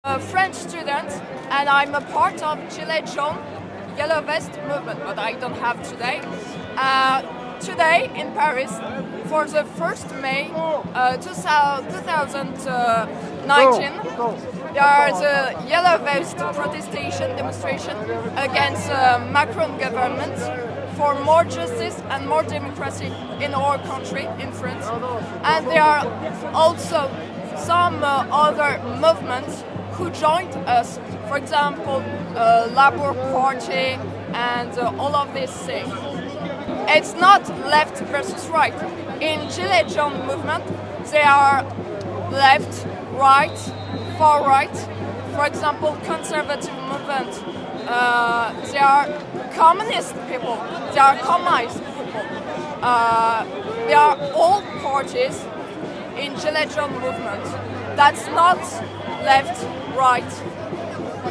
A French student, and I'm a part of Gilets Jaunes Yellow Vest movement, but I don't have today. Today in Paris, for the 1st May 2019, there is a Yellow Vest demonstration against Macron government for more justice and more democracy in our country, in France. And there are also some other movements who joined us, for example, Labour Party and all of these things. It's not left versus right. In Gilets Jaunes movement, they are left, right, far right. For example, conservative movement, they are communist people, they are communist people. They are all parties in Gilets Jaunes movement. That's not left, right.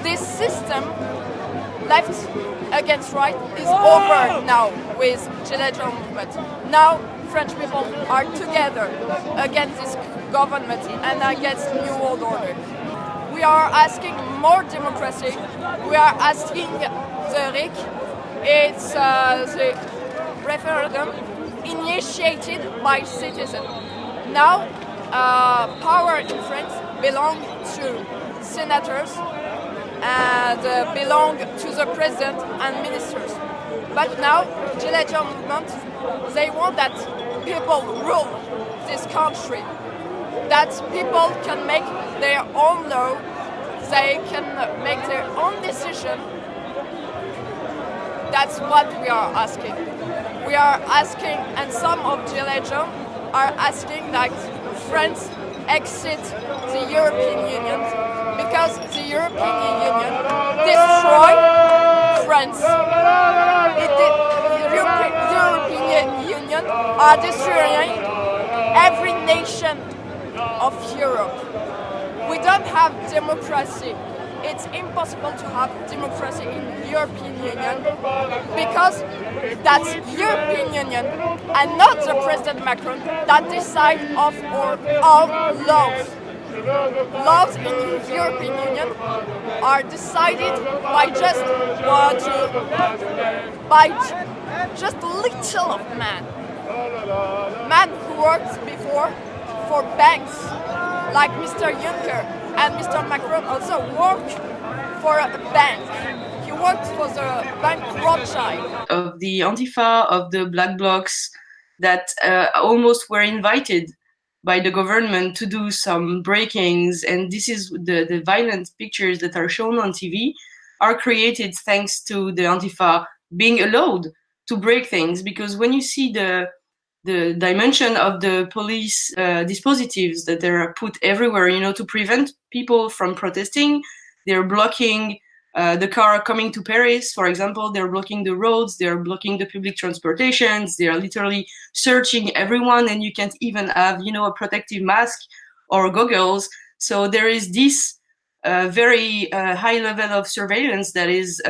This system, left against right, is over now with Gilets Jaunes movement. Now French people are together against this government and against New World Order. We are asking more democracy. We are asking the RIC. It's the referendum initiated by citizens. Now, power in France belongs to senators and belong to the president and ministers. But now, Gilets Jaunes movement, they want that people rule this country, that people can make their own law, they can make their own decision. That's what we are asking. We are asking, and some of Gilets Jaunes are asking that France exit the European Union, because the European Union destroyed France. The European Union are destroying every nation of Europe. We don't have democracy. It's impossible to have democracy in the European Union because that's European Union and not the President Macron that decide of our own laws. Laws in the European Union are decided by just just little of man who worked before for banks, like Mr. Juncker, and Mr. Macron also worked for a bank. He worked for the bank Rothschild. Of the Antifa, of the Black Blocs that almost were invited by the government to do some breakings, and this is the violent pictures that are shown on TV are created thanks to the Antifa being allowed to break things, because when you see the dimension of the police dispositives that are put everywhere, to prevent people from protesting, they're blocking the car coming to Paris, for example, they're blocking the roads, they're blocking the public transportations, they're literally searching everyone, and you can't even have, a protective mask or goggles. So there is this very high level of surveillance that is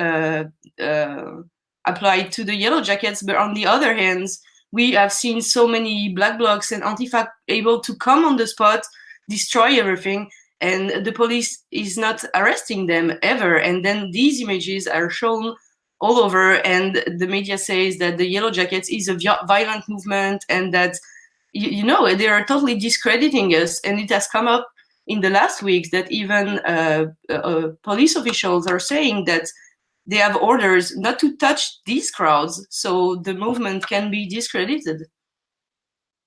applied to the Yellow Jackets. But on the other hand, we have seen so many Black Blocs and Antifa able to come on the spot, destroy everything, and the police is not arresting them ever. And then these images are shown all over, and the media says that the Yellow Jackets is a violent movement, and that, they are totally discrediting us. And it has come up in the last weeks that even police officials are saying that they have orders not to touch these crowds, so the movement can be discredited.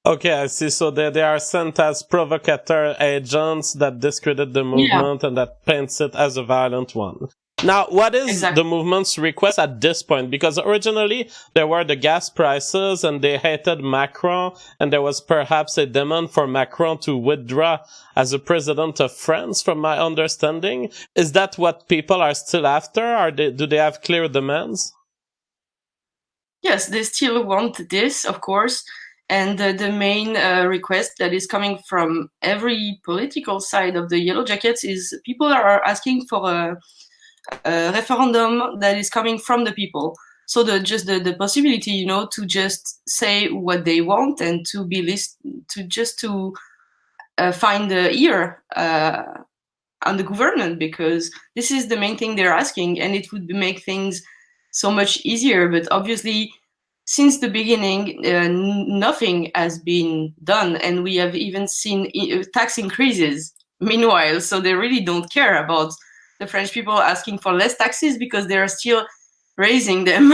Okay, I see. So they are sent as provocateur agents that discredit the movement and that paints it as a violent one. Now, what is the movement's request at this point? Because originally there were the gas prices and they hated Macron, and there was perhaps a demand for Macron to withdraw as a president of France, from my understanding. Is that what people are still after? Do they have clear demands? Yes, they still want this, of course. And the main request that is coming from every political side of the Yellow Jackets is people are asking for a referendum that is coming from the people. So the possibility, to just say what they want and to be to find the ear on the government, because this is the main thing they're asking, and it would make things so much easier. But obviously, since the beginning, nothing has been done, and we have even seen tax increases meanwhile. So they really don't care about the French people asking for less taxes because they are still raising them.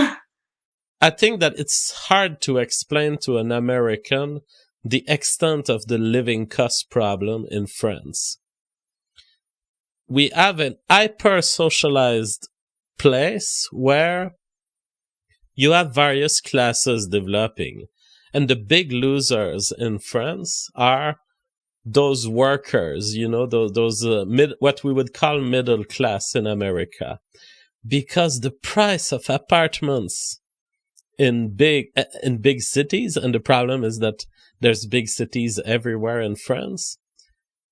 I think that it's hard to explain to an American the extent of the living cost problem in France. We have an hyper-socialized place where you have various classes developing, and the big losers in France are those workers, you know, those what we would call middle class in America, because the price of apartments in big cities, and the problem is that there's big cities everywhere in France,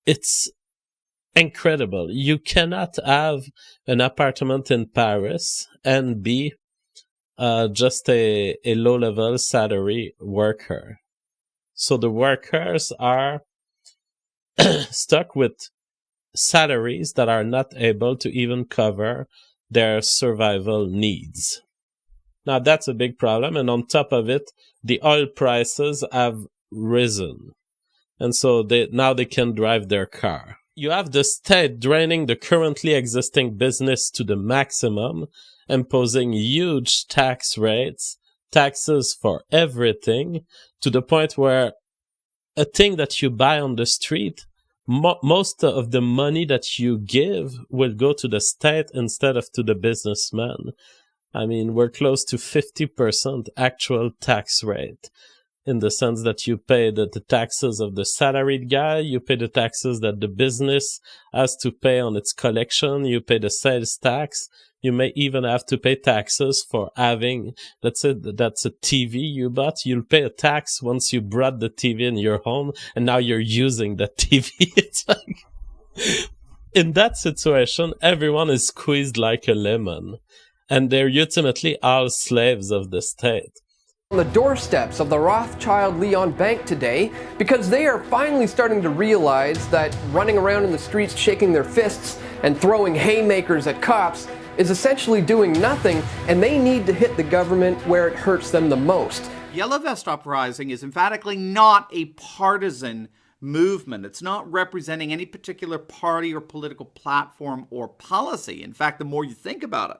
it's incredible. You cannot have an apartment in Paris and be just a low-level salary worker. So the workers are stuck with salaries that are not able to even cover their survival needs. Now that's a big problem, and on top of it, the oil prices have risen, and so now they can drive their car. You have the state draining the currently existing business to the maximum, imposing huge tax rates, taxes for everything, to the point where a thing that you buy on the street, most of the money that you give will go to the state instead of to the businessman. I mean, we're close to 50% actual tax rate, in the sense that you pay the taxes of the salaried guy, you pay the taxes that the business has to pay on its collection, you pay the sales tax, you may even have to pay taxes for having, let's say that's a TV you bought, you'll pay a tax once you brought the TV in your home, and now you're using that TV. It's like, in that situation, everyone is squeezed like a lemon, and they're ultimately all slaves of the state. On the doorsteps of the Rothschild Leon Bank today, because they are finally starting to realize that running around in the streets shaking their fists and throwing haymakers at cops is essentially doing nothing, and they need to hit the government where it hurts them the most. Yellow Vest Uprising is emphatically not a partisan movement. It's not representing any particular party or political platform or policy. In fact, the more you think about it,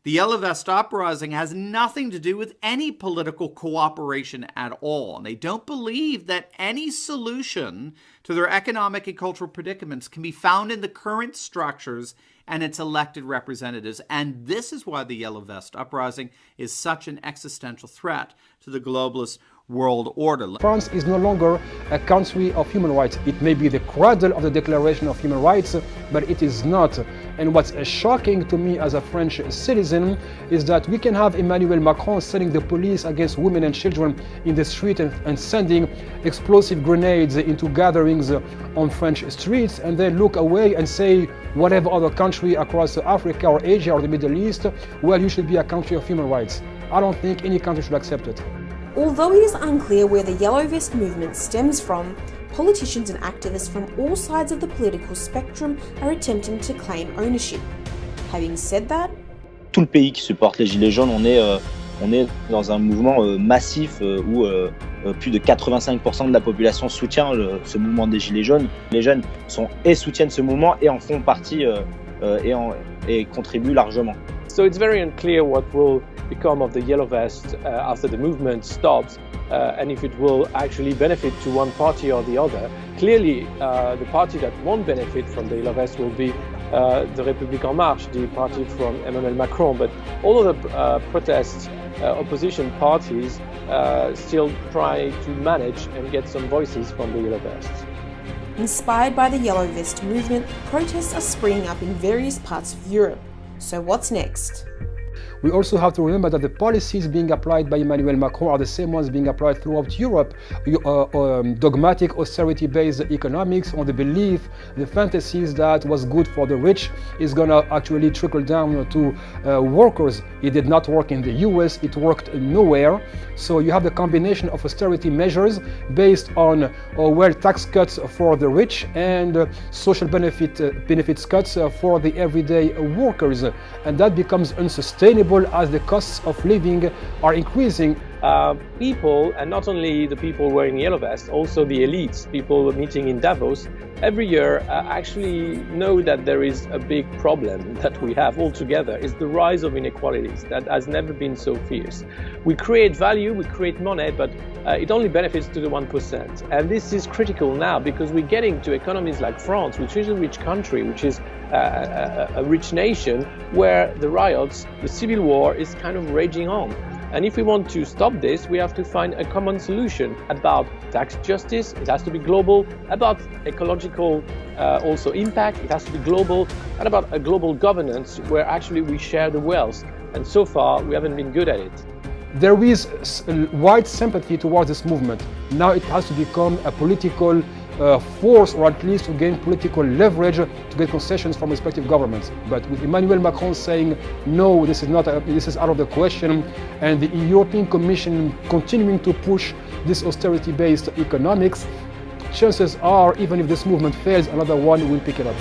the Yellow Vest Uprising has nothing to do with any political cooperation at all. And they don't believe that any solution to their economic and cultural predicaments can be found in the current structures and its elected representatives. And this is why the Yellow Vest Uprising is such an existential threat to the globalist world order. France is no longer a country of human rights. It may be the cradle of the Declaration of Human Rights, but it is not. And what's shocking to me as a French citizen is that we can have Emmanuel Macron sending the police against women and children in the street and sending explosive grenades into gatherings on French streets, and then look away and say, whatever other country across Africa or Asia or the Middle East, well, you should be a country of human rights. I don't think any country should accept it. Although it is unclear where the Yellow Vest movement stems from, politicians and activists from all sides of the political spectrum are attempting to claim ownership. Having said that, tout le pays qui supporte les Gilets jaunes, on est dans un mouvement massif où plus de 85% de la population soutient ce mouvement des Gilets jaunes. Les jeunes soutiennent ce mouvement et en font partie et contribuent largement. So it's very unclear what will become of the Yellow Vest after the movement stops, and if it will actually benefit to one party or the other. Clearly, the party that won't benefit from the Yellow Vest will be the République En Marche, the party from Emmanuel Macron. But all of the protest opposition parties still try to manage and get some voices from the Yellow Vests. Inspired by the Yellow Vest movement, protests are springing up in various parts of Europe. So what's next? We also have to remember that the policies being applied by Emmanuel Macron are the same ones being applied throughout Europe. Dogmatic austerity-based economics on the belief, the fantasies that was good for the rich is going to actually trickle down to workers. It did not work in the US, it worked nowhere. So you have the combination of austerity measures based on tax cuts for the rich and social benefits cuts for the everyday workers. And that becomes unsustainable as the costs of living are increasing. People, and not only the people wearing yellow vests, also the elites, people meeting in Davos, every year actually know that there is a big problem that we have all together, is the rise of inequalities that has never been so fierce. We create value, we create money, but it only benefits to the 1%. And this is critical now because we're getting to economies like France, which is a rich country, which is a rich nation, where the riots, the civil war is kind of raging on. And if we want to stop this, we have to find a common solution about tax justice. It has to be global, about ecological also impact. It has to be global, and about a global governance where actually we share the wealth. And so far, we haven't been good at it. There is wide sympathy towards this movement. Now it has to become a political force, or at least to gain political leverage to get concessions from respective governments. But with Emmanuel Macron saying, no, this is out of the question, and the European Commission continuing to push this austerity-based economics, chances are, even if this movement fails, another one will pick it up.